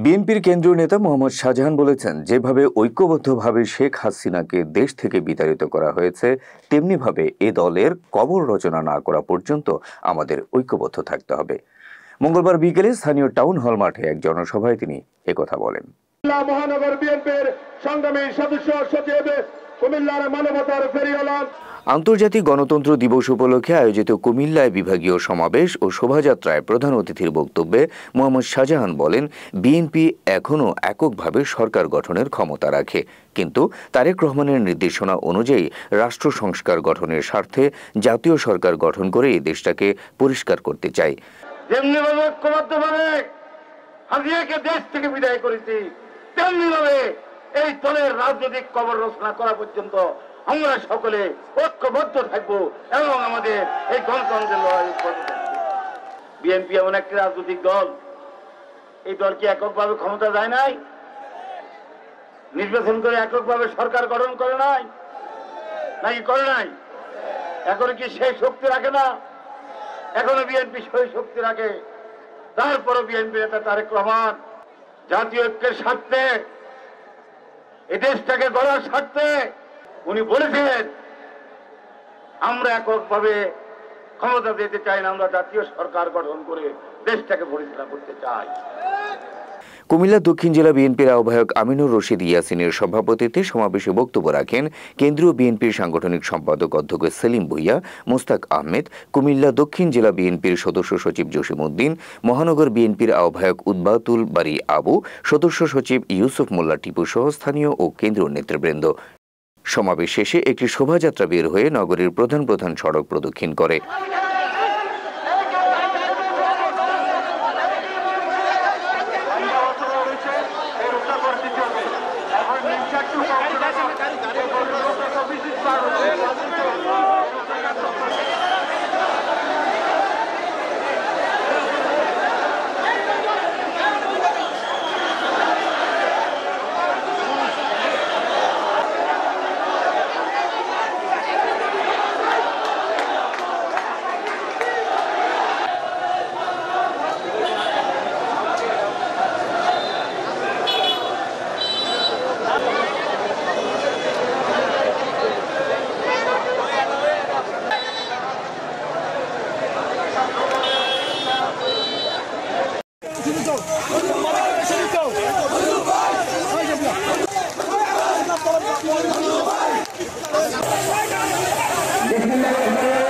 বিএনপির কেন্দ্রীয় নেতা মোহাম্মদ শাহজাহান বলেছেন, যেভাবে ঐক্যবদ্ধভাবে শেখ হাসিনাকে দেশ থেকে বিতাড়িত করা হয়েছে, তেমনিভাবে এ দলের কবর রচনা না করা পর্যন্ত আমাদের ঐক্যবদ্ধ থাকতে হবে। মঙ্গলবার বিকেলে স্থানীয় টাউন হল মাঠে এক জনসভায় তিনি একথা বলেন। মহানগর বিএনপির সংগ্রামী সদস্য সচিব, কুমিল্লার মানবতার ফেরিওয়ালা। আন্তর্জাতিক গণতন্ত্র দিবস উপলক্ষে আয়োজিত কুমিল্লায় বিভাগীয় সমাবেশ ও শোভাযাত্রায় প্রধান অতিথির বক্তব্যে মোহাম্মদ শাহজাহান বলেন, বিএনপি এখনও এককভাবে সরকার গঠনের ক্ষমতা রাখে, কিন্তু তারেক রহমানের নির্দেশনা অনুযায়ী রাষ্ট্র সংস্কার গঠনের স্বার্থে জাতীয় সরকার গঠন করে এই দেশটাকে পরিষ্কার করতে চাই। যেমনিভাবে ঐক্যবদ্ধভাবে হাসিনাকে দেশ থেকে বিদায় করেছি, তেমনিভাবে এই দলের রাজনৈতিক কবর রচনা করা পর্যন্ত আমরা সকলে ঐক্যবদ্ধ থাকবো এবং আমাদের এই গণতন্ত্রের লড়াই করতে থাকবো। বিএনপি এমন একটি রাজনৈতিক দল, এই দল কি এককভাবে ক্ষমতা যায় নাই? নির্বাচন করে এককভাবে সরকার গঠন করে নাই নাকি করে নাই? এখনো কি সেই শক্তি রাখে না? এখনো বিএনপি সেই শক্তি রাখে। তারপরও বিএনপি নেতা তারেক রহমান জাতীয় ঐক্যের স্বার্থে, এই দেশটাকে গড়ার স্বার্থে উনি বলেছেন, আমরা এককভাবে ক্ষমতা দিতে চাই না, আমরা জাতীয় সরকার গঠন করে দেশটাকে পরিচালনা করতে চাই। কুমিল্লা দক্ষিণ জেলা বিএনপির আহ্বায়ক আমিনুর রশিদ ইয়াসিনের সভাপতিত্বে সমাবেশে বক্তব্য রাখেন কেন্দ্রীয় বিএনপির সাংগঠনিক সম্পাদক অধ্যক্ষ সেলিম ভুইয়া, মোস্তাক আহমেদ, কুমিল্লা দক্ষিণ জেলা বিএনপির সদস্য সচিব জসিম উদ্দিন, মহানগর বিএনপির আহ্বায়ক উদ্বাতুল বারী আবু, সদস্য সচিব ইউসুফ মোল্লা টিপু সহ স্থানীয় ও কেন্দ্রীয় নেতৃবৃন্দ। সমাবেশ শেষে একটি শোভাযাত্রা বের হয়ে নগরীর প্রধান প্রধান সড়ক প্রদক্ষিণ করে। Bismillahirrahmanirrahim.